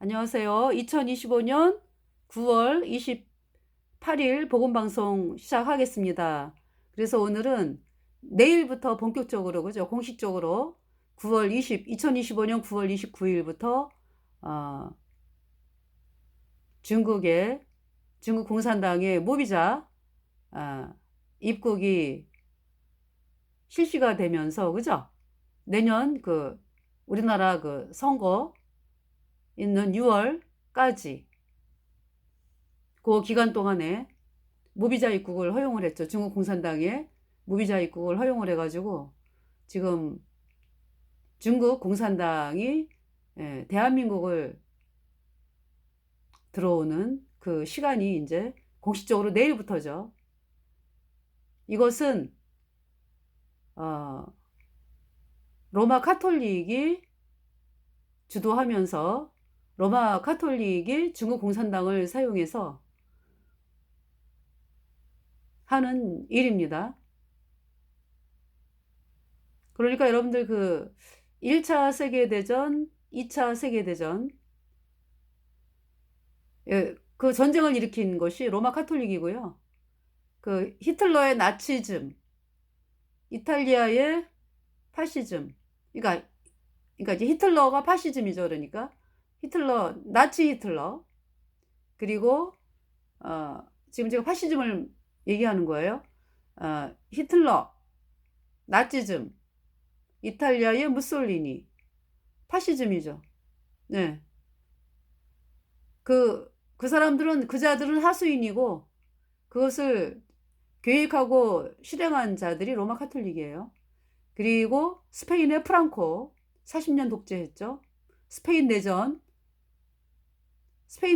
안녕하세요. 2025년 9월 28일 복음방송 시작하겠습니다. 그래서 오늘은 내일부터 본격적으로, 그죠? 공식적으로 2025년 9월 29일부터 중국 공산당의 무비자 입국이 실시가 되면서, 그죠? 내년 우리나라 선거 있는 6월까지 그 기간 동안에 무비자 입국을 허용을 했죠. 중국 공산당에 무비자 입국을 허용을 해가지고 지금 중국 공산당이 대한민국을 들어오는 그 시간이 이제 공식적으로 내일부터죠. 이것은 로마 카톨릭이 주도하면서 로마 카톨릭이 중국 공산당을 사용해서 하는 일입니다. 그러니까 여러분들 1차 세계대전, 2차 세계대전, 그 전쟁을 일으킨 것이 로마 카톨릭이고요. 히틀러의 나치즘, 이탈리아의 파시즘, 그러니까 이제 히틀러가 파시즘이죠. 그러니까 나치 히틀러, 그리고 지금 제가 파시즘을 얘기하는 거예요. 히틀러, 나치즘, 이탈리아의 무솔리니, 파시즘이죠. 네. 그 사람들은, 그자들은 하수인이고, 그것을 계획하고 실행한 자들이 로마 카톨릭이에요. 그리고 스페인의 프랑코, 40년 독재했죠. 스페인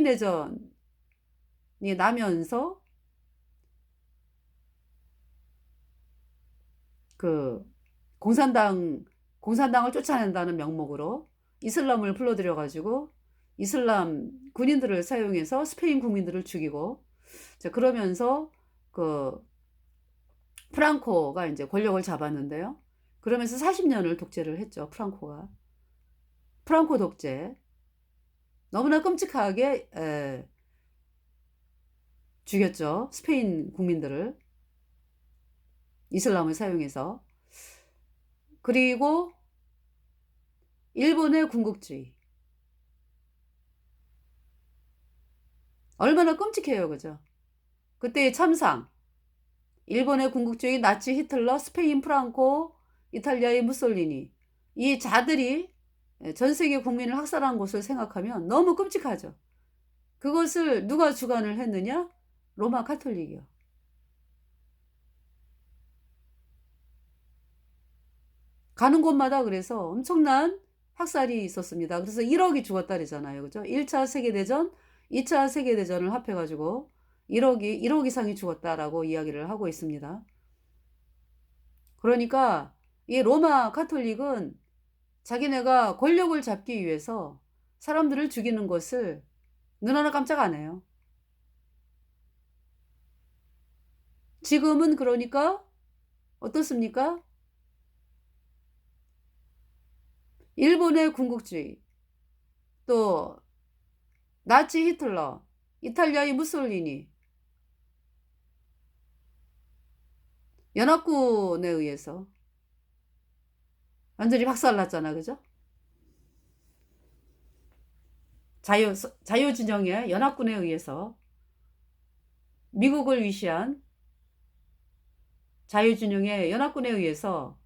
내전이 나면서 공산당을 쫓아낸다는 명목으로 이슬람을 불러들여가지고 이슬람 군인들을 사용해서 스페인 국민들을 죽이고, 자, 그러면서 프랑코가 이제 권력을 잡았는데요. 그러면서 40년을 독재를 했죠. 프랑코 독재. 너무나 끔찍하게 죽였죠. 스페인 국민들을 이슬람을 사용해서. 그리고 일본의 군국주의. 얼마나 끔찍해요. 그죠? 그때의 참상. 일본의 군국주의, 나치 히틀러, 스페인 프랑코, 이탈리아의 무솔리니. 이 자들이 전 세계 국민을 학살한 것을 생각하면 너무 끔찍하죠. 그것을 누가 주관을 했느냐? 로마 카톨릭이요. 가는 곳마다 그래서 엄청난 학살이 있었습니다. 그래서 1억이 죽었다 그러잖아요. 그죠? 1차 세계대전, 2차 세계대전을 합해가지고 1억 이상이 죽었다라고 이야기를 하고 있습니다. 그러니까 이 로마 카톨릭은 자기네가 권력을 잡기 위해서 사람들을 죽이는 것을 눈 하나 깜짝 안 해요. 지금은 그러니까 어떻습니까? 일본의 군국주의, 또 나치 히틀러, 이탈리아의 무솔리니, 연합군에 의해서 완전히 박살났잖아. 그죠? 자유진영의 연합군에 의해서 미국을 위시한 자유진영의 연합군에 의해서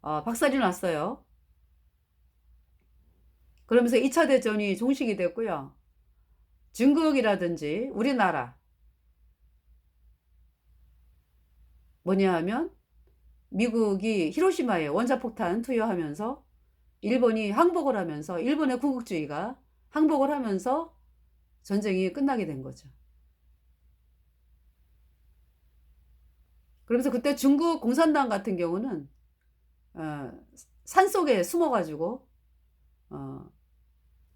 박살이 났어요. 그러면서 2차 대전이 종식이 됐고요. 중국이라든지 우리나라 뭐냐 하면 미국이 히로시마에 원자폭탄 투여하면서 일본이 항복을 하면서 일본의 군국주의가 항복을 하면서 전쟁이 끝나게 된 거죠. 그러면서 그때 중국 공산당 같은 경우는 산속에 숨어가지고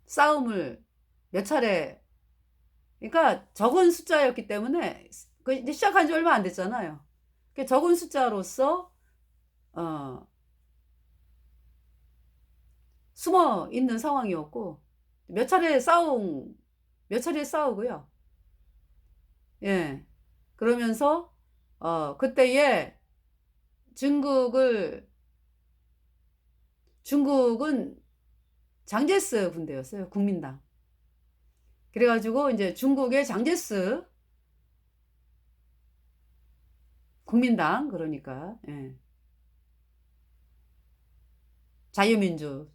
싸움을 몇 차례, 그러니까 적은 숫자였기 때문에 이제 시작한 지 얼마 안 됐잖아요. 적은 숫자로서 숨어 있는 상황이었고, 몇 차례 싸움, 몇 차례 싸우고요. 예. 그러면서, 그때에 중국은 장제스 군대였어요. 국민당. 그래가지고 이제 중국의 장제스 국민당, 그러니까, 예. 자유민주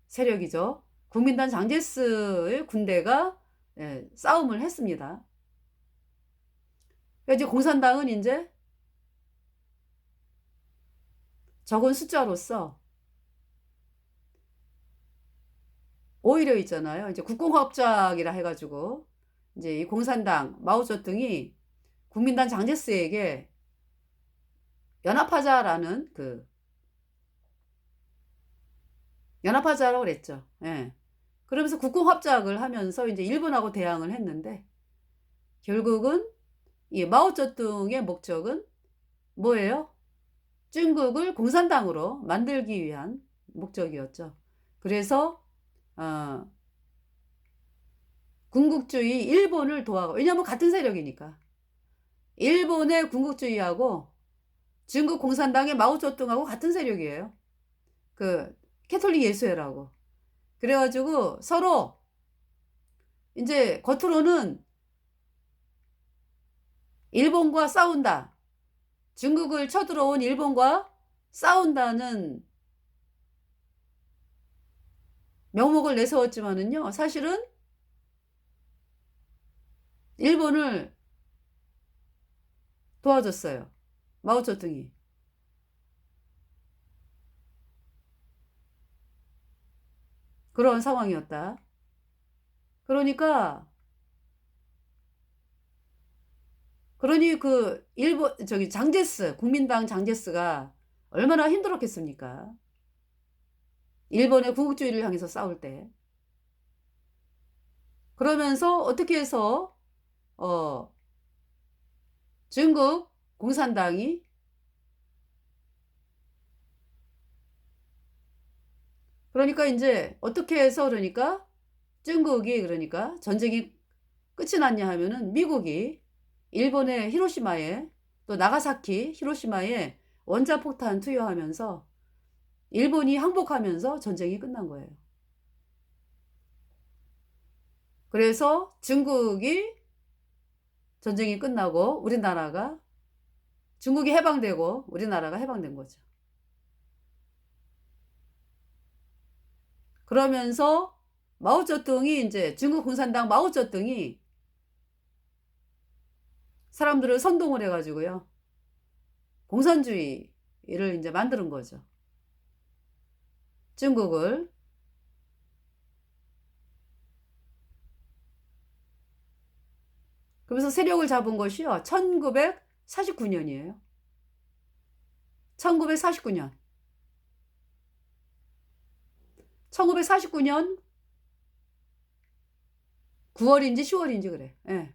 세력이죠. 국민당 장제스의 군대가, 예, 싸움을 했습니다. 그러니까 이제 공산당은 이제 적은 숫자로서 오히려 있잖아요. 이제 국공합작이라 해가지고 이제 이 공산당 마오쩌둥이 국민당 장제스에게 연합하자라는 연합하자라고 그랬죠. 예. 그러면서 국공합작을 하면서 이제 일본하고 대항을 했는데, 결국은 이 마오쩌둥의 목적은 뭐예요? 중국을 공산당으로 만들기 위한 목적이었죠. 그래서 군국주의 일본을 도와가, 왜냐하면 같은 세력이니까. 일본의 군국주의하고 중국 공산당의 마오쩌둥하고 같은 세력이에요. 그 캐톨릭 예수회라고. 그래가지고 서로 이제 겉으로는 일본과 싸운다, 중국을 쳐들어온 일본과 싸운다는 명목을 내세웠지만은요, 사실은 일본을 도와줬어요. 마오쩌둥이. 그런 상황이었다. 그러니 일본, 장제스, 국민당 장제스가 얼마나 힘들었겠습니까? 일본의 군국주의를 향해서 싸울 때. 그러면서 어떻게 해서, 중국 공산당이, 그러니까 이제 어떻게 해서, 그러니까 중국이, 그러니까 전쟁이 끝이 났냐 하면은 미국이 일본의 히로시마에, 또 나가사키, 히로시마에 원자폭탄 투여하면서 일본이 항복하면서 전쟁이 끝난 거예요. 그래서 중국이 전쟁이 끝나고 중국이 해방되고 우리나라가 해방된 거죠. 그러면서 마오쩌둥이, 이제 중국 공산당 마오쩌둥이 사람들을 선동을 해가지고요, 공산주의를 이제 만드는 거죠. 중국을. 그러면서 세력을 잡은 것이요, 1949년이에요. 1949년. 1949년 9월인지 10월인지 그래. 예.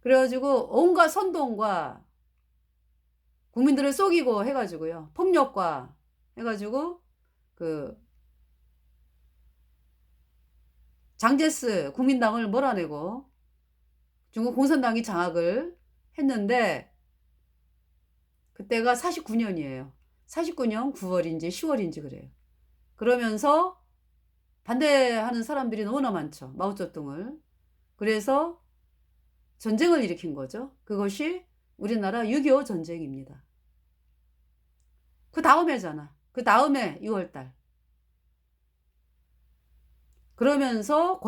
그래가지고 온갖 선동과 국민들을 속이고 해가지고요, 폭력과 해가지고 장제스 국민당을 몰아내고 중국 공산당이 장악을 했는데, 그때가 49년이에요. 49년 9월인지 10월인지 그래요. 그러면서 반대하는 사람들이 너무나 많죠. 마오쩌둥을. 그래서 전쟁을 일으킨 거죠. 그것이 우리나라 6.25 전쟁입니다. 그 다음에잖아. 그 다음에 6월달. 그러면서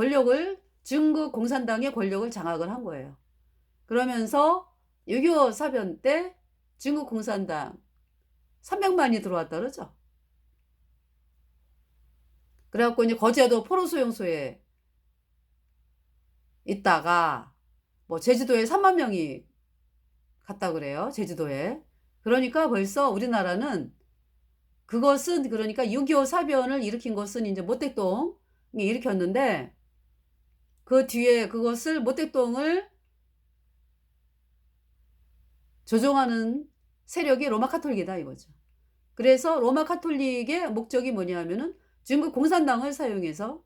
중국 공산당의 권력을 장악을 한 거예요. 그러면서 6.25 사변 때 중국 공산당 300만이 들어왔다 그러죠. 그래갖고 이제 거제도 포로수용소에 있다가 뭐 제주도에 3만 명이 갔다 그래요. 제주도에. 그러니까 벌써 우리나라는, 그것은 그러니까 6.25 사변을 일으킨 것은 이제 모택동이 일으켰는데, 그 뒤에 그것을 모택동을 조종하는 세력이 로마 카톨릭이다 이거죠. 그래서 로마 카톨릭의 목적이 뭐냐 하면은 중국 공산당을 사용해서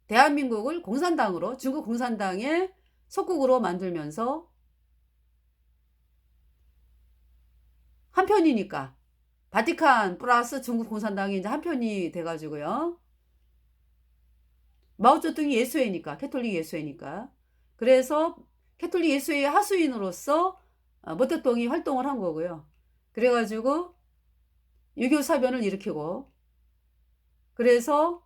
대한민국을 공산당으로, 중국 공산당의 속국으로 만들면서 한편이니까 바티칸 플러스 중국 공산당이 이제 한편이 돼가지고요. 마오쩌둥이 예수회니까, 캐톨릭 예수회니까. 그래서 캐톨릭 예수회의 하수인으로서 모택동이 활동을 한 거고요. 그래가지고 유교 사변을 일으키고, 그래서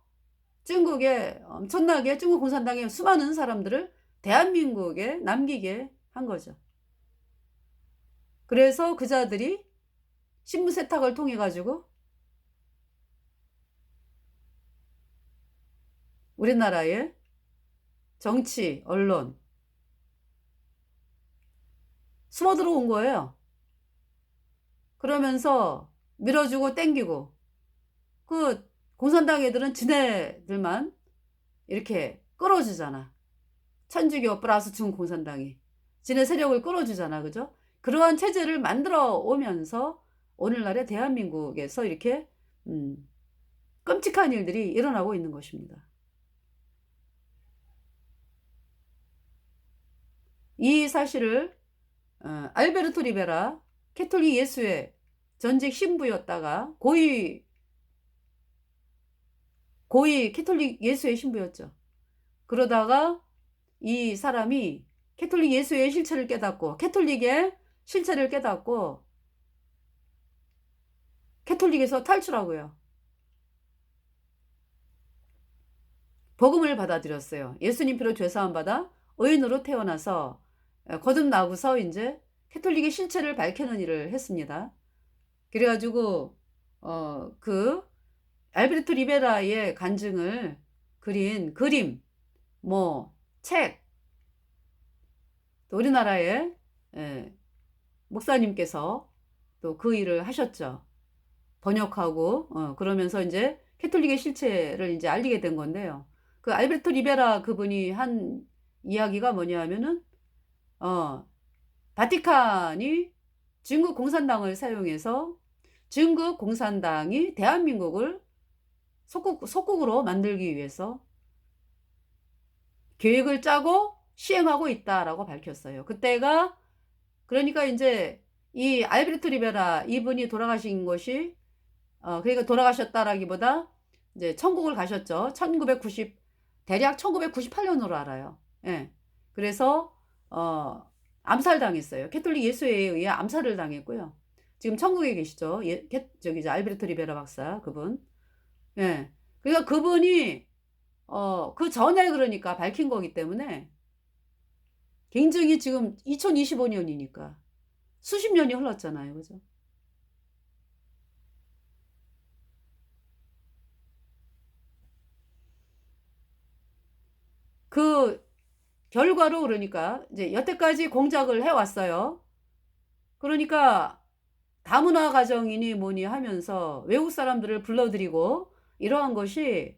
중국에 엄청나게 중국 공산당의 수많은 사람들을 대한민국에 남기게 한 거죠. 그래서 그자들이 신분 세탁을 통해 가지고 우리나라의 정치, 언론 숨어 들어온 거예요. 그러면서 밀어주고 땡기고, 그 공산당 애들은 지네들만 이렇게 끌어주잖아. 천주교 플러스 중국 공산당이 지네 세력을 끌어주잖아. 그죠? 그러한 체제를 만들어 오면서 오늘날의 대한민국에서 이렇게 끔찍한 일들이 일어나고 있는 것입니다. 이 사실을 알베르토 리베라 캐톨릭 예수회 전직 신부였다가 고위 캐톨릭 예수회 신부였죠. 그러다가 이 사람이 캐톨릭 예수의 실체를 깨닫고, 캐톨릭의 실체를 깨닫고 캐톨릭에서 탈출하고요. 복음을 받아들였어요. 예수님 피로 죄사함 받아 의인으로 태어나서 거듭나고서 이제 캐톨릭의 실체를 밝히는 일을 했습니다. 그래가지고 그 알베르토 리베라의 간증을 그린 그림, 뭐 책, 또 우리나라의 목사님께서 또 그 일을 하셨죠. 번역하고 그러면서 이제 캐톨릭의 실체를 이제 알리게 된 건데요. 그 알베르토 리베라 그분이 한 이야기가 뭐냐 하면은 바티칸이 중국 공산당을 사용해서 중국 공산당이 대한민국을 속국으로 만들기 위해서 계획을 짜고 시행하고 있다라고 밝혔어요. 그때가 그러니까 이제 이 알베르토 리베라 이분이 돌아가신 것이 그러니까 돌아가셨다라기보다 이제 천국을 가셨죠. 대략 1998년으로 알아요. 예. 그래서 암살당했어요. 캐톨릭 예수회에 의해 암살을 당했고요. 지금 천국에 계시죠. 저기 이제 알베르토 리베라 박사 그분. 예. 그러니까 그분이 그 전에 그러니까 밝힌 거기 때문에 굉장히 지금 2025년이니까 수십 년이 흘렀잖아요. 그죠? 그 결과로 그러니까 이제 여태까지 공작을 해왔어요. 그러니까 다문화 가정이니 뭐니 하면서 외국 사람들을 불러들이고 이러한 것이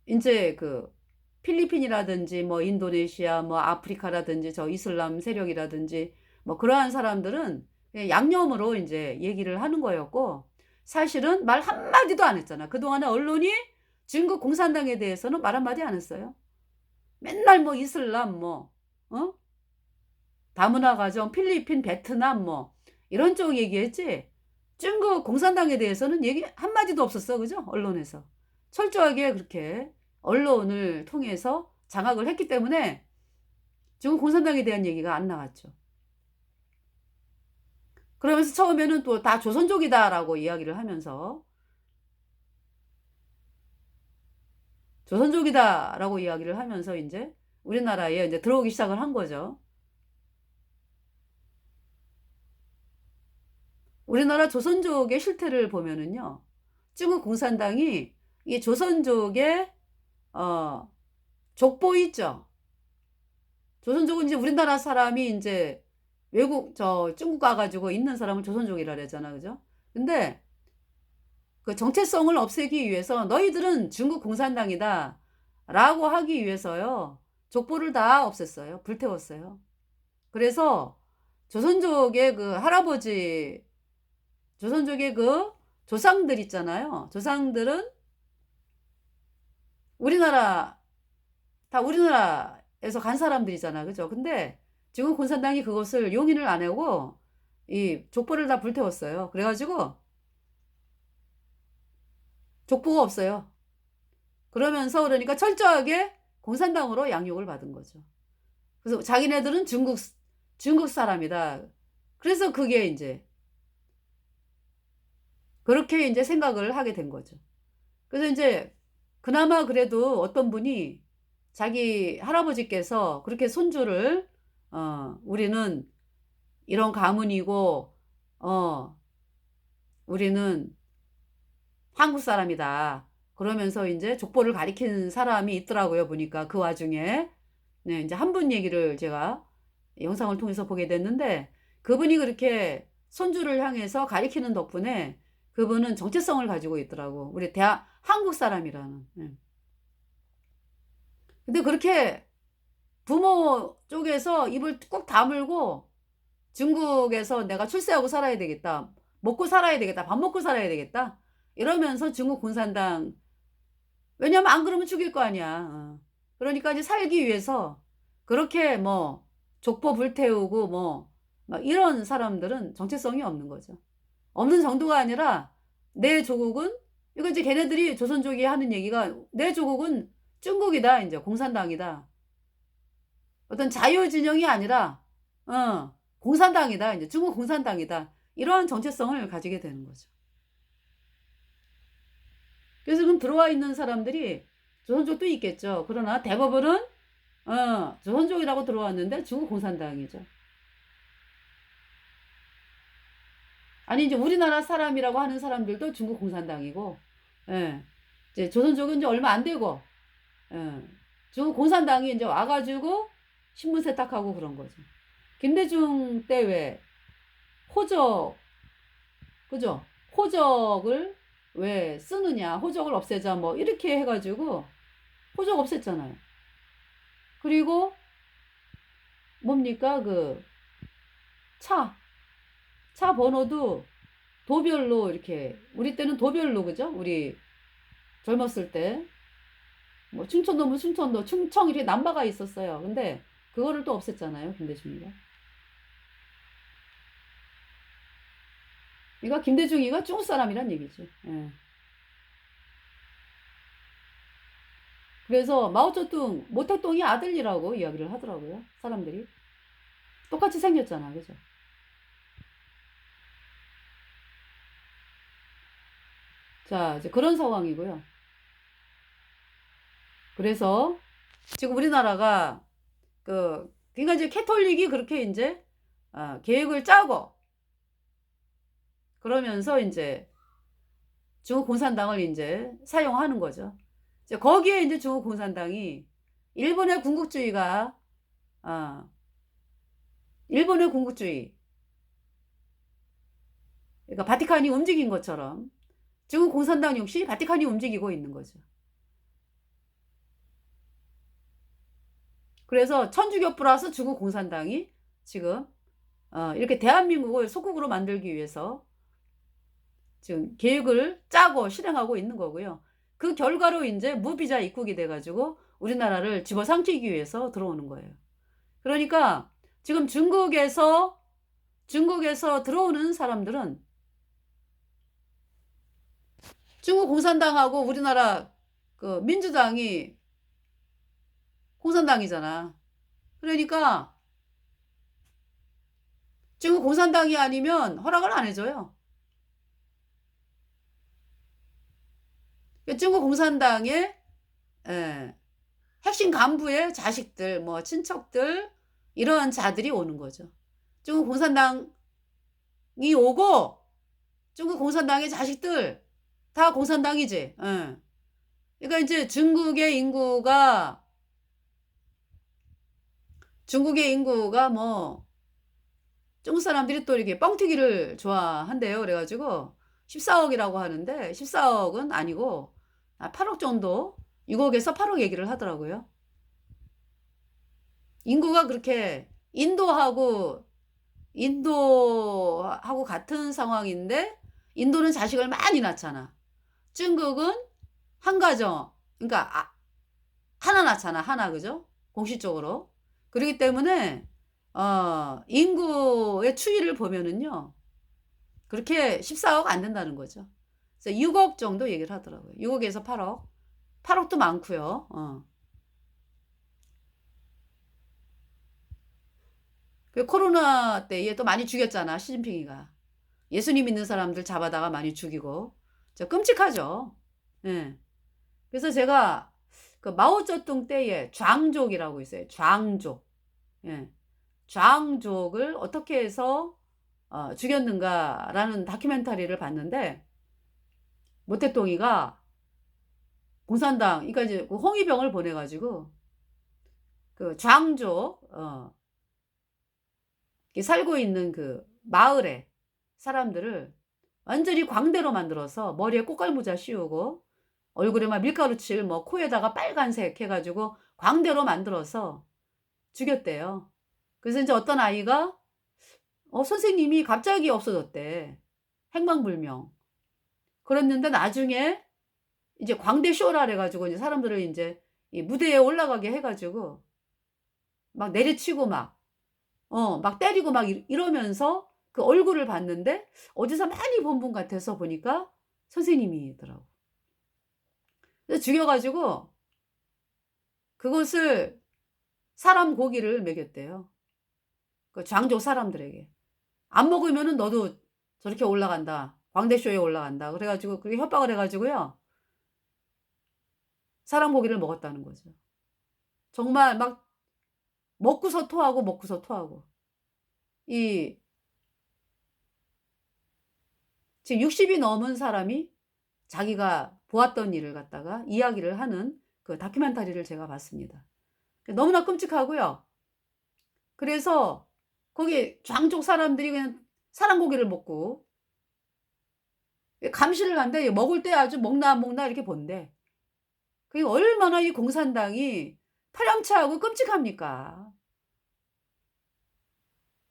이제 그 필리핀이라든지 뭐 인도네시아 뭐 아프리카라든지 저 이슬람 세력이라든지 뭐 그러한 사람들은 그냥 양념으로 이제 얘기를 하는 거였고 사실은 말 한마디도 안 했잖아. 그동안에 언론이 중국 공산당에 대해서는 말 한마디 안 했어요. 맨날 뭐 이슬람 뭐 다문화 가정 필리핀 베트남 뭐 이런 쪽 얘기했지 중국 공산당에 대해서는 얘기 한마디도 없었어. 그죠? 언론에서 철저하게 그렇게 언론을 통해서 장악을 했기 때문에 중국 공산당에 대한 얘기가 안 나왔죠. 그러면서 처음에는 또 다 조선족이다라고 이야기를 하면서 조선족이다라고 이야기를 하면서 이제 우리나라에 이제 들어오기 시작을 한 거죠. 우리나라 조선족의 실태를 보면은요. 중국 공산당이 이 조선족의 족보 있죠. 조선족은 이제 우리나라 사람이 이제 외국 중국 가가지고 있는 사람을 조선족이라 그러잖아. 그죠? 근데 그 정체성을 없애기 위해서 너희들은 중국 공산당이다 라고 하기 위해서요. 족보를 다 없앴어요. 불태웠어요. 그래서 조선족의 그 할아버지 조선족의 그 조상들 있잖아요. 조상들은 우리나라, 다 우리나라에서 간 사람들이잖아. 그죠? 근데 중국 공산당이 그것을 용인을 안 하고 이 족보를 다 불태웠어요. 그래가지고 족보가 없어요. 그러면서 그러니까 철저하게 공산당으로 양육을 받은 거죠. 그래서 자기네들은 중국 사람이다. 그래서 그게 이제 그렇게 이제 생각을 하게 된 거죠. 그래서 이제 그나마 그래도 어떤 분이 자기 할아버지께서 그렇게 손주를 우리는 이런 가문이고 우리는 한국 사람이다. 그러면서 이제 족보를 가리킨 사람이 있더라고요. 보니까 그 와중에 네, 이제 한 분 얘기를 제가 영상을 통해서 보게 됐는데 그분이 그렇게 손주를 향해서 가리키는 덕분에 그분은 정체성을 가지고 있더라고. 우리 한국 사람이라는. 예. 근데 그렇게 부모 쪽에서 입을 꼭 다물고 중국에서 내가 출세하고 살아야 되겠다. 먹고 살아야 되겠다. 밥 먹고 살아야 되겠다. 이러면서 중국 공산당 왜냐면 안 그러면 죽일 거 아니야. 그러니까 이제 살기 위해서 그렇게 뭐 족보 불태우고 뭐 막 이런 사람들은 정체성이 없는 거죠. 없는 정도가 아니라 내 조국은 이거 이제 걔네들이 조선족이 하는 얘기가 내 조국은 중국이다. 이제 공산당이다. 어떤 자유진영이 아니라 공산당이다. 이제 중국 공산당이다. 이러한 정체성을 가지게 되는 거죠. 그래서 그럼 들어와 있는 사람들이 조선족도 있겠죠. 그러나 대부분은 조선족이라고 들어왔는데 중국 공산당이죠. 아니 이제 우리나라 사람이라고 하는 사람들도 중국 공산당이고, 예. 이제 조선족은 이제 얼마 안 되고, 예. 중국 공산당이 이제 와가지고 신분 세탁하고 그런 거죠. 김대중 때 왜 호적, 그죠? 호적을 왜 쓰느냐, 호적을 없애자 뭐 이렇게 해가지고 호적 없앴잖아요. 그리고 뭡니까 그 차 번호도 도별로 이렇게 우리 때는 도별로 그죠? 우리 젊었을 때 뭐 충청도면 충청도 충청 이렇게 남바가 있었어요. 근데 그거를 또 없앴잖아요. 김대중이가. 그러니까 김대중이가 중국 사람이란 얘기죠. 예. 그래서 마오쩌둥 모택동이 아들이라고 이야기를 하더라고요. 사람들이. 똑같이 생겼잖아. 그죠? 자, 이제 그런 상황이고요. 그래서 지금 우리나라가 그러니까 이제 캐톨릭이 그렇게 이제 계획을 짜고 그러면서 이제 중국 공산당을 이제 사용하는 거죠. 이제 거기에 이제 중국 공산당이 일본의 군국주의가 일본의 군국주의 그러니까 바티칸이 움직인 것처럼 중국 공산당 역시 바티칸이 움직이고 있는 거죠. 그래서 천주교 플러스 중국 공산당이 지금 이렇게 대한민국을 소국으로 만들기 위해서 지금 계획을 짜고 실행하고 있는 거고요. 그 결과로 이제 무비자 입국이 돼가지고 우리나라를 집어삼키기 위해서 들어오는 거예요. 그러니까 지금 중국에서 들어오는 사람들은 중국 공산당하고 우리나라 그 민주당이 공산당이잖아. 그러니까 중국 공산당이 아니면 허락을 안 해줘요. 중국 공산당의 핵심 간부의 자식들, 뭐 친척들 이런 자들이 오는 거죠. 중국 공산당이 오고 중국 공산당의 자식들 다 공산당이지. 그러니까 이제 중국의 인구가 뭐 중국 사람들이 또 이렇게 뻥튀기를 좋아한대요. 그래가지고 14억이라고 하는데 14억은 아니고 8억 정도 6억에서 8억 얘기를 하더라고요. 인구가 그렇게 인도하고 같은 상황인데 인도는 자식을 많이 낳잖아. 중국은 한 가정 그러니까 하나 낳잖아, 하나. 그죠? 공식적으로. 그렇기 때문에 인구의 추이를 보면은요. 그렇게 14억 안 된다는 거죠. 그래서 6억 정도 얘기를 하더라고요. 6억에서 8억. 8억도 많고요. 그 코로나 때에 또 많이 죽였잖아, 시진핑이가. 예수님 믿는 사람들 잡아다가 많이 죽이고. 진짜 끔찍하죠. 예. 그래서 제가 그 마오쩌둥 때에 좌앙족이라고 있어요. 좌앙족. 예. 좌앙족을 어떻게 해서 죽였는가라는 다큐멘터리를 봤는데 모태똥이가 공산당, 그러니까 이제 그 홍위병을 보내가지고 그 좌앙족 살고 있는 그 마을에 사람들을 완전히 광대로 만들어서 머리에 꽃갈모자 씌우고 얼굴에 막 밀가루칠 뭐 코에다가 빨간색 해가지고 광대로 만들어서 죽였대요. 그래서 이제 어떤 아이가 선생님이 갑자기 없어졌대. 행방불명. 그랬는데 나중에 이제 광대 쇼라 그래가지고 이제 사람들을 이제 이 무대에 올라가게 해가지고 막 내리치고 막 때리고 막 이러면서 그 얼굴을 봤는데 어디서 많이 본 분 같아서 보니까 선생님이더라고. 그래서 죽여가지고 그것을 사람 고기를 먹였대요. 그 장족 사람들에게. 안 먹으면은 너도 저렇게 올라간다. 광대쇼에 올라간다. 그래가지고 그렇게 협박을 해가지고요. 사람 고기를 먹었다는 거죠. 정말 막 먹고서 토하고 먹고서 토하고. 이 지금 60이 넘은 사람이 자기가 보았던 일을 갖다가 이야기를 하는 그 다큐멘터리를 제가 봤습니다. 너무나 끔찍하고요. 그래서 거기 장족 사람들이 그냥 사람 고기를 먹고 감시를 한데 먹을 때 아주 먹나 안 먹나 이렇게 본대. 그게 얼마나 이 공산당이 파렴치하고 끔찍합니까?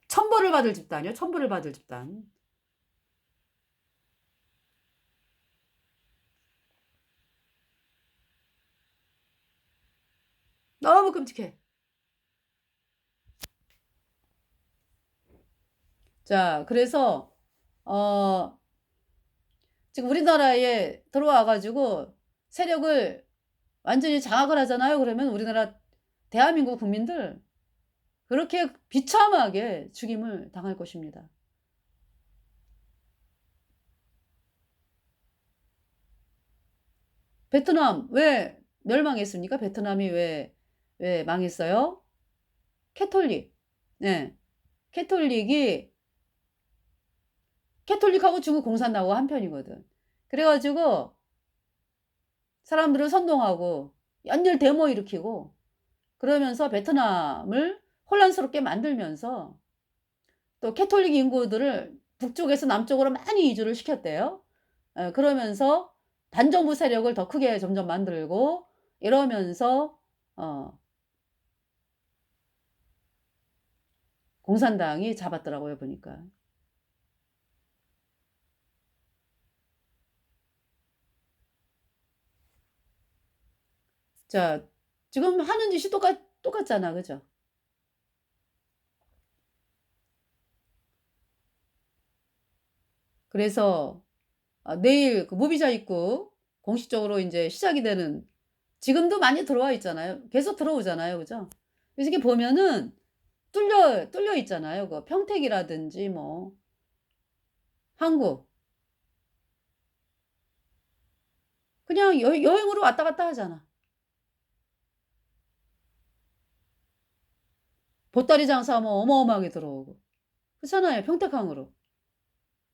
천벌을 받을 집단이요. 천벌을 받을 집단. 너무 끔찍해. 자, 그래서 지금 우리나라에 들어와 가지고 세력을 완전히 장악을 하잖아요. 그러면 우리나라 대한민국 국민들 그렇게 비참하게 죽임을 당할 것입니다. 베트남 왜 멸망했습니까? 베트남이 왜 망했어요? 캐톨릭. 네. 캐톨릭이 캐톨릭하고 중국 공산당하고 한편이거든. 그래가지고 사람들을 선동하고 연일 데모 일으키고 그러면서 베트남을 혼란스럽게 만들면서 또 캐톨릭 인구들을 북쪽에서 남쪽으로 많이 이주를 시켰대요. 그러면서 반정부 세력을 더 크게 점점 만들고 이러면서 공산당이 잡았더라고요, 보니까. 자, 지금 하는 짓이 똑같잖아, 그죠? 그래서 내일 그 무비자 입국 공식적으로 이제 시작이 되는 지금도 많이 들어와 있잖아요. 계속 들어오잖아요, 그죠? 그래서 이렇게 보면은 뚫려 있잖아요. 그 평택이라든지 뭐 한국 그냥 여행으로 왔다 갔다 하잖아. 보따리 장사하면 어마어마하게 들어오고 그렇잖아요. 평택항으로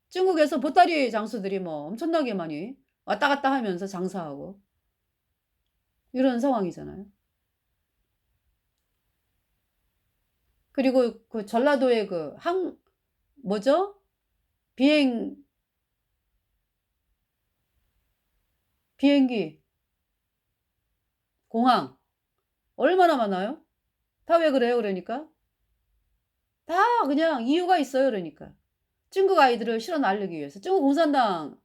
중국에서 보따리 장수들이 뭐 엄청나게 많이 왔다 갔다 하면서 장사하고 이런 상황이잖아요. 그리고 그 전라도의 그 뭐죠? 비행기 공항 얼마나 많아요? 다 왜 그래요? 그러니까 다 그냥 이유가 있어요. 그러니까 중국 아이들을 실어 날르기 위해서 중국 공산당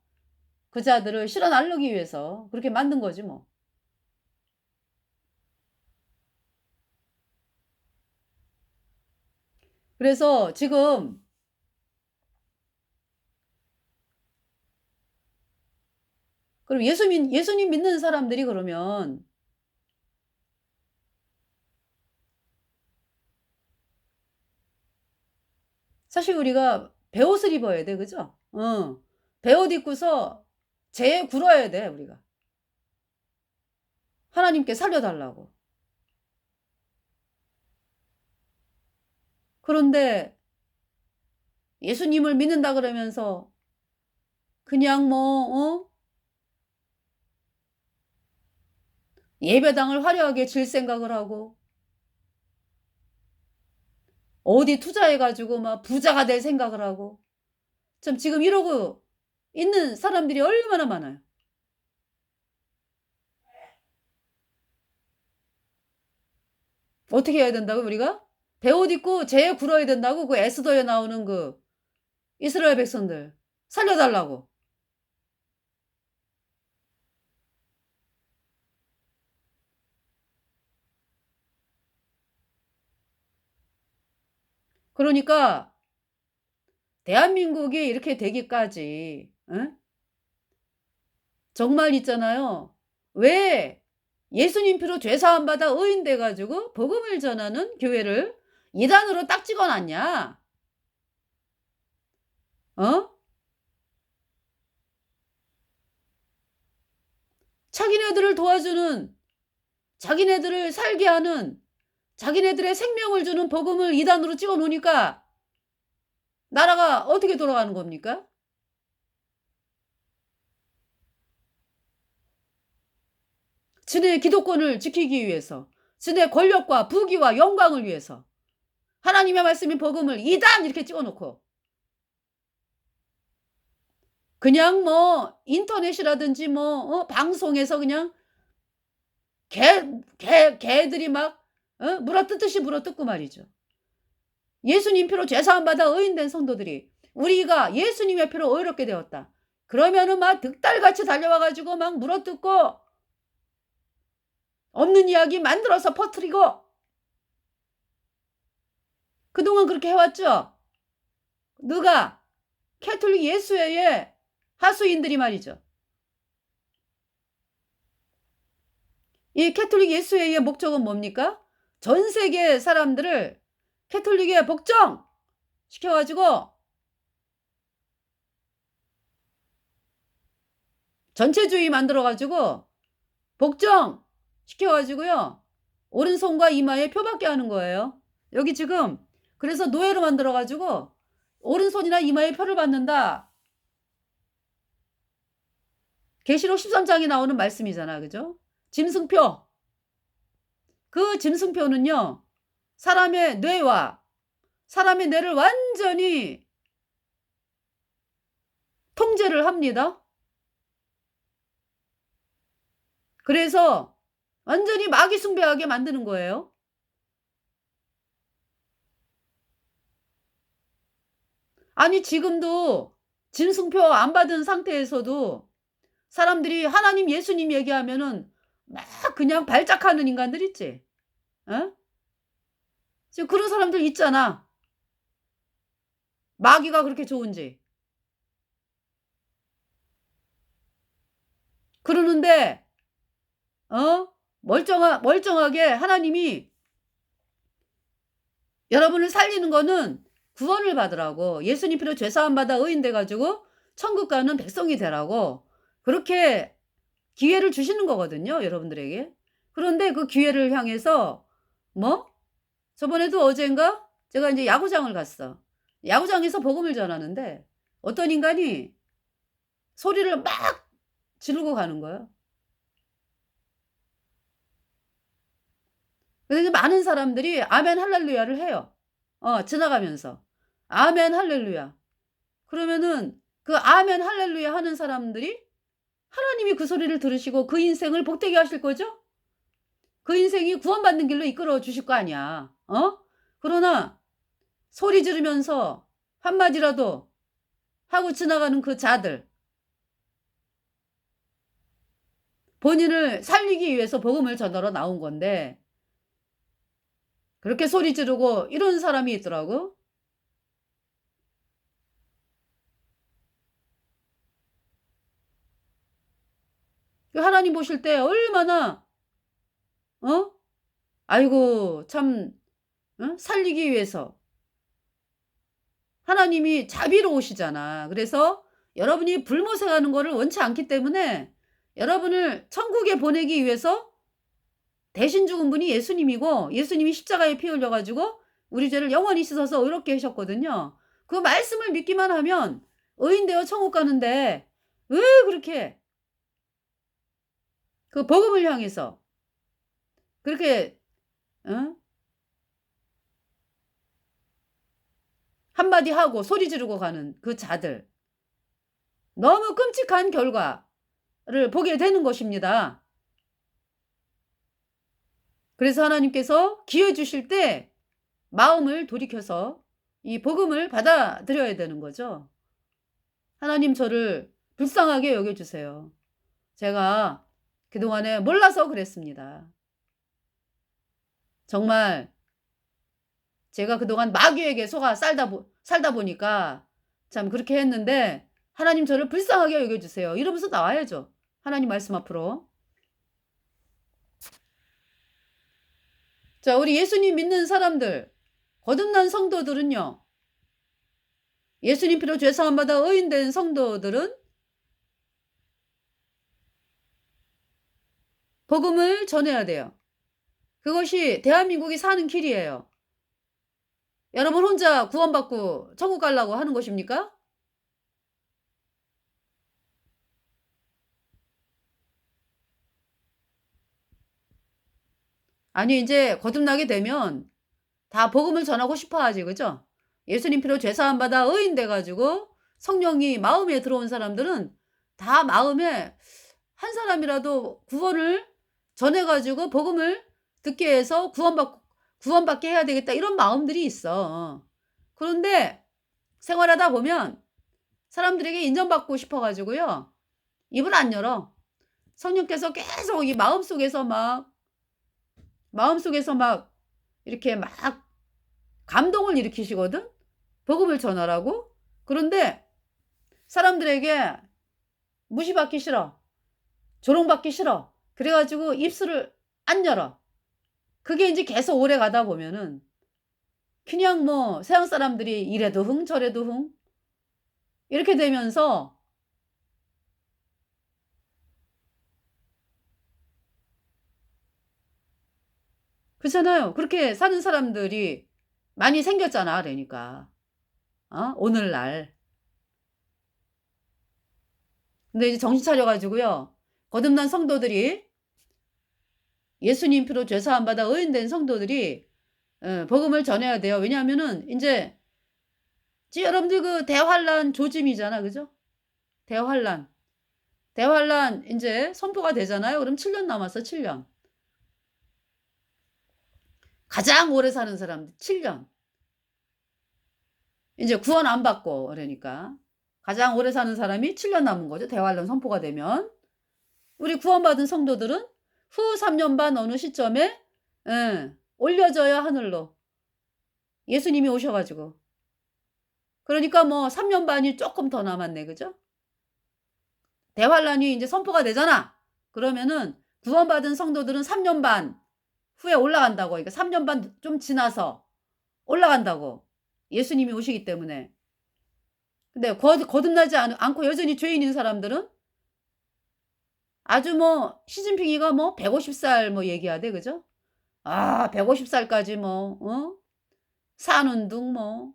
그자들을 실어 날르기 위해서 그렇게 만든 거지 뭐. 그래서 지금 그럼 예수님 믿는 사람들이 그러면 사실 우리가 베옷을 입어야 돼. 그죠? 베옷 입고서 재 굴어야 돼 우리가. 하나님께 살려 달라고. 그런데 예수님을 믿는다 그러면서 그냥 예배당을 화려하게 질 생각을 하고 어디 투자해 가지고 막 부자가 될 생각을 하고 참 지금 이러고 있는 사람들이 얼마나 많아요. 어떻게 해야 된다고 우리가? 베옷 입고 재 굴어야 된다고 그 에스더에 나오는 그 이스라엘 백성들 살려 달라고. 그러니까 대한민국이 이렇게 되기까지 정말 있잖아요. 왜 예수님 피로 죄 사함 받아 의인 돼 가지고 복음을 전하는 교회를 이단으로 딱 찍어 놨냐? 어? 자기네들을 도와주는 자기네들을 살게 하는 자기네들의 생명을 주는 복음을 이단으로 찍어 놓으니까 나라가 어떻게 돌아가는 겁니까? 지네 기독권을 지키기 위해서, 지네 권력과 부귀와 영광을 위해서 하나님의 말씀인 복음을 이단 이렇게 찍어 놓고 그냥 인터넷이라든지 방송에서 그냥 개들이 막 물어뜯듯이 물어뜯고 말이죠. 예수님 피로 죄 사함 받아 의인된 성도들이 우리가 예수님의 피로 의롭게 되었다. 그러면은 막 득달같이 달려와 가지고 막 물어뜯고 없는 이야기 만들어서 퍼뜨리고 그동안 그렇게 해왔죠. 누가? 캐톨릭 예수회의 하수인들이 말이죠. 이 캐톨릭 예수회의 목적은 뭡니까? 전 세계 사람들을 캐톨릭에 복종 시켜가지고 전체주의 만들어가지고 복종 시켜가지고요. 오른손과 이마에 표받게 하는 거예요. 여기 지금 그래서 노예로 만들어가지고 오른손이나 이마에 표를 받는다. 계시록 13장에 나오는 말씀이잖아. 그죠? 짐승표. 그 짐승표는요. 사람의 뇌와 사람의 뇌를 완전히 통제를 합니다. 그래서 완전히 마귀 숭배하게 만드는 거예요. 아니 지금도 짐승표 안 받은 상태에서도 사람들이 하나님 예수님 얘기하면은 막 그냥 발작하는 인간들 있지. 어? 지금 그런 사람들 있잖아. 마귀가 그렇게 좋은지. 그러는데 멀쩡하게 하나님이 여러분을 살리는 거는 구원을 받으라고 예수님 피로 죄사함 받아 의인 돼 가지고 천국 가는 백성이 되라고 그렇게 기회를 주시는 거거든요, 여러분들에게. 그런데 그 기회를 향해서 저번에도 어젠가 제가 이제 야구장을 갔어. 야구장에서 복음을 전하는데 어떤 인간이 소리를 막 지르고 가는 거예요. 그래서 많은 사람들이 아멘 할렐루야를 해요. 지나가면서. 아멘 할렐루야. 그러면은 그 아멘 할렐루야 하는 사람들이 하나님이 그 소리를 들으시고 그 인생을 복되게 하실 거죠? 그 인생이 구원받는 길로 이끌어 주실 거 아니야. 그러나 소리 지르면서 한마디라도 하고 지나가는 그 자들. 본인을 살리기 위해서 복음을 전하러 나온 건데 그렇게 소리 지르고 이런 사람이 있더라고. 하나님 보실 때 얼마나 어? 아이고 참 살리기 위해서 하나님이 자비로우시잖아. 그래서 여러분이 불모생하는 거를 원치 않기 때문에 여러분을 천국에 보내기 위해서 대신 죽은 분이 예수님이고 예수님이 십자가에 피 흘려 가지고 우리 죄를 영원히 씻어서 의롭게 하셨거든요. 그 말씀을 믿기만 하면 의인 되어 천국 가는데 왜 그렇게 그 복음을 향해서 그렇게 어? 한마디 하고 소리 지르고 가는 그 자들. 너무 끔찍한 결과를 보게 되는 것입니다. 그래서 하나님께서 기회 주실 때 마음을 돌이켜서 이 복음을 받아들여야 되는 거죠. 하나님 저를 불쌍하게 여겨주세요. 제가 그동안에 몰라서 그랬습니다. 정말 제가 그동안 마귀에게 속아 살다 보니까 참 그렇게 했는데 하나님 저를 불쌍하게 여겨주세요. 이러면서 나와야죠. 하나님 말씀 앞으로. 자, 우리 예수님 믿는 사람들, 거듭난 성도들은요. 예수님 피로 죄사함 받아 의인된 성도들은 복음을 전해야 돼요. 그것이 대한민국이 사는 길이에요. 여러분 혼자 구원받고 천국 가려고 하는 것입니까? 아니 이제 거듭나게 되면 다 복음을 전하고 싶어 하지. 그죠? 예수님 피로 죄사함 받아 의인 돼 가지고 성령이 마음에 들어온 사람들은 다 마음에 한 사람이라도 구원을 전해 가지고 복음을 듣게 해서 구원받게 해야 되겠다 이런 마음들이 있어. 그런데 생활하다 보면 사람들에게 인정받고 싶어 가지고요. 입을 안 열어. 성령께서 계속 이 마음속에서 막 이렇게 막 감동을 일으키시거든. 복음을 전하라고. 그런데 사람들에게 무시받기 싫어. 조롱받기 싫어. 그래 가지고 입술을 안 열어. 그게 인제 계속 오래 가다 보면은 그냥 뭐 세상 사람들이 이래도 흥 저래도 흥 이렇게 되면서 그렇잖아요. 그렇게 사는 사람들이 많이 생겼잖아 그러니까. 오늘날. 근데 이제 정신 차려 가지고요. 거듭난 성도들이 예수님 피로 죄 사함 받아 의인된 성도들이 복음을 전해야 돼요. 왜냐하면은 인제 여러분들 그 대환란 조짐이잖아. 그죠? 대환란. 대환란 인제 선포가 되잖아요. 그럼 7년 남았어 7년. 가장 오래 사는 사람들 7년. 인제 구원 안 받고 그러니까. 가장 오래 사는 사람이 7년 남은 거죠. 대환란 선포가 되면. 우리 구원받은 성도들은 후 3년 반 어느 시점에 올려져야 하늘로. 예수님이 오셔 가지고. 그러니까 뭐 3년 반이 쪼끔 더 남았네. 그죠? 대환란이 인제 선포가 되잖아. 그러면은 구원받은 성도들은 3년 반 후에 올라간다고. 그러니까 3년 반 좀 지나서 올라간다고. 예수님이 오시기 때문에. 근데 거듭나지 않고 여전히 죄인인 사람들은 아주 뭐 시진핑이가 뭐 150살 뭐 얘기하대. 그죠? 150 살까지 뭐 사는 둥 뭐.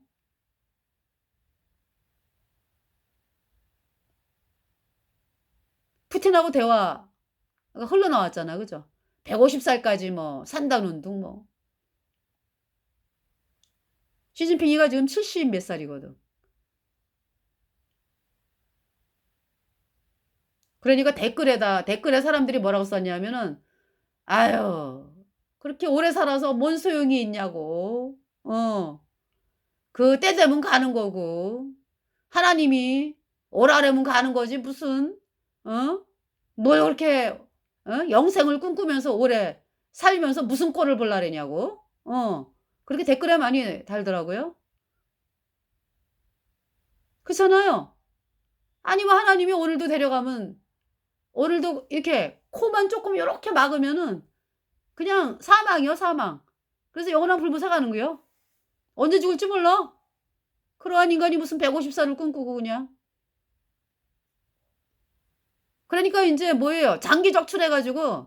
푸틴하고 대화가 흘러나왔잖아. 그죠? 150 살까지 뭐 산다는 둥 뭐. 시진핑이가 지금 70 몇 살이거든. 그러니까 댓글에 사람들이 뭐라고 썼냐면은 "아유 그렇게 오래 살아서 뭔 소용이 있냐."고. 그 때 되면 가는 거고. 하나님이 오라 그러면 가는 거지 무슨 어? 뭘 그렇게 영생을 꿈꾸면서 오래 살면서 무슨 꼴을 볼라 그러냐고. 그렇게 댓글에 많이 달더라고요. 그렇잖아요. 아니면 하나님이 오늘도 데려가면 오늘도 이렇게 코만 조금 요렇게 막으면은 그냥 사망이요, 사망. 그래서 영원한 불못에 가는 거예요. 언제 죽을지 몰라. 그러한 인간이 무슨 150살을 꿈꾸고 그냥. 그러니까 인제 뭐예요? 장기 적출해 가지고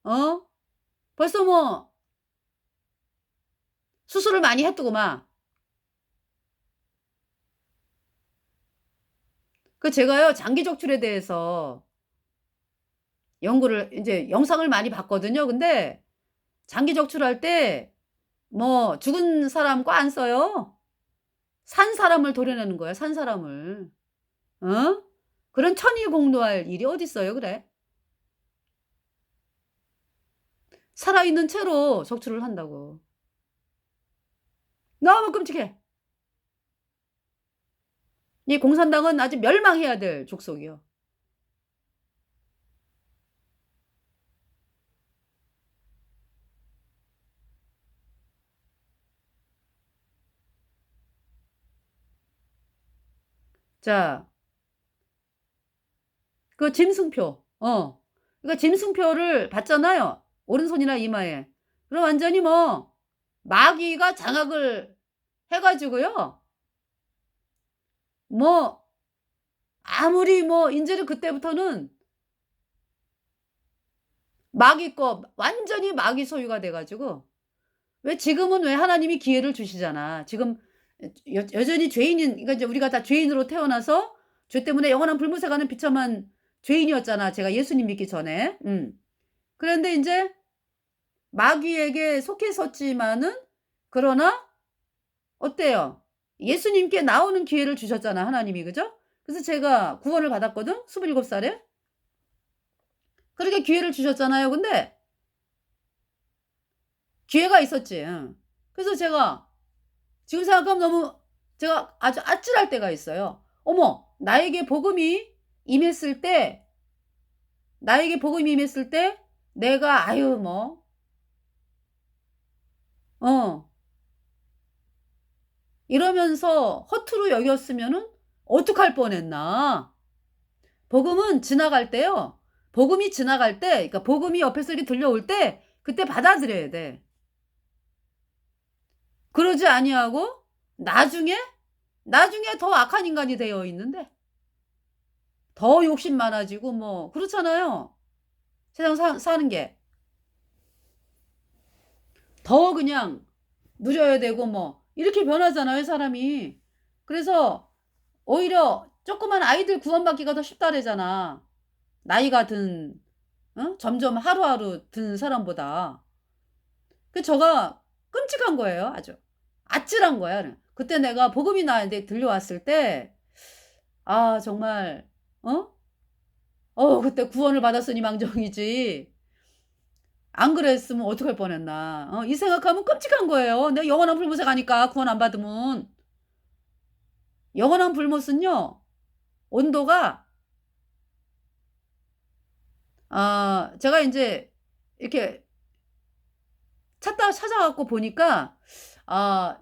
어 벌써 뭐 수술을 많이 했더구만. 제가요 장기 적출에 대해서 연구를 인제 영상을 많이 봤거든요. 근데 장기 적출할 때 뭐 죽은 사람 거 안 써요. 산 사람을 도려내는 거야, 산 사람을. 어? 그런 천의공노할 일이 어딨어요 그래. 살아있는 채로 적출을 한다고. 너무 끔찍해. 이 공산당은 아주 멸망해야 될 족속이요. 자, 짐승표. 그러니까 짐승표를 봤잖아요. 오른손이나 이마에. 그럼 완전히 뭐 마귀가 장악을 해 가지고요. 뭐 아무리 뭐 인제는 그때부터는 마귀 거 완전히 마귀 소유가 돼 가지고 왜 지금은 왜 하나님이 기회를 주시잖아. 지금 여전히 죄인인, 그러니까 이제 우리가 다 죄인으로 태어나서 죄 때문에 영원한 불못에 가는 비참한 죄인이었잖아, 제가 예수님 믿기 전에. 그런데 인제 마귀에게 속해 있었지만은 그러나 어때요? 예수님께 나오는 기회를 주셨잖아, 하나님이. 그죠? 그래서 제가 구원을 받았거든. 27 살에. 그렇게 기회를 주셨잖아요. 근데 기회가 있었지. 응. 그래서 제가 지금 생각하면 너무 제가 아주 아찔할 때가 있어요. 어머, 나에게 복음이 임했을 때 내가 아유 뭐 이러면서 허투루 여겼으면은 어떡할 뻔했나. 복음은 지나갈 때요. 복음이 지나갈 때, 그러니까 복음이 옆에서 이렇게 들려올 때 그때 받아들여야 돼. 그러지 아니하고 나중에 더 악한 인간이 되어 있는데 더 욕심 많아지고 뭐 그렇잖아요. 세상 사는 게. 더 그냥 누려야 되고 뭐 이렇게 변하잖아요, 사람이. 그래서 오히려 조그만 아이들 구원받기가 더 쉽다래잖아. 나이가 든 점점 하루하루 든 사람보다. 저가 끔찍한 거예요, 아주. 아찔한 거야. 그때 내가 복음이 나한테 들려왔을 때 아 정말 어? 그때 구원을 받았으니 망정이지. 안 그랬으면 어떡할 뻔했나. 이 생각하면 끔찍한 거예요. 내가 영원한 불못에 가니까 구원 안 받으면. 영원한 불못은요. 온도가 제가 인제 이렇게 찾아 갖고 보니까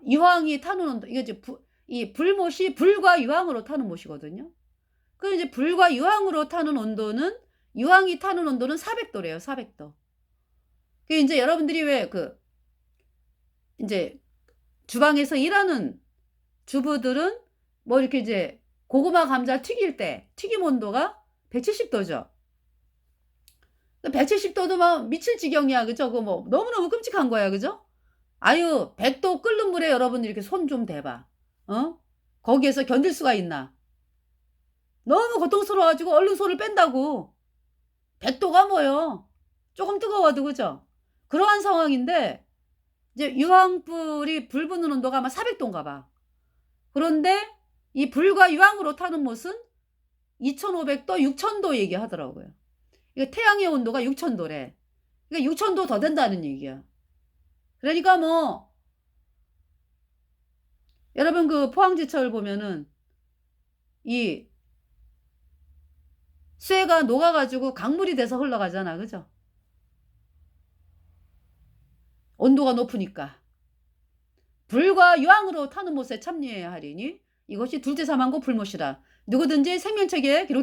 유황이 타는 온도, 이게 이제 이 불못이 불과 유황으로 타는 못이거든요. 이제 불과 유황으로 타는 온도는 유황이 타는 온도는 400 도래요, 400 도. 인제 여러분들이 왜 인제 주방에서 일하는 주부들은 뭐 이렇게 이제 고구마 감자 튀길 때 튀김 온도가 170 도죠. 170 도도 막 미칠 지경이야. 그죠? 뭐 너무너무 끔찍한 거야. 그죠? 아유, 100도 끓는 물에 여러분 이렇게 손 좀 대봐. 거기에서 견딜 수가 있나? 너무 고통스러워 가지고 얼른 손을 뺀다고. 100 도가 뭐예요? 조금 뜨거워도. 그죠? 그러한 상황인데 이제 유황불이 불 붙는 온도가 아마 400 도인가 봐. 그런데 이 불과 유황으로 타는 못은 2500 도, 6000 도 얘기하더라고요. 이게 태양의 온도가 6000 도래. 그러니까 6000 도 더 된다는 얘기야. 그러니까 뭐 여러분 포항지철 보면은 이 쇠가 녹아 가지고 강물이 돼서 흘러가잖아. 그죠? 온도가 높으니까. 불과 유황으로 타는 못에 참여해야 하리니 이것이 둘째 사망고 불못이라. 누구든지 생명책에 기록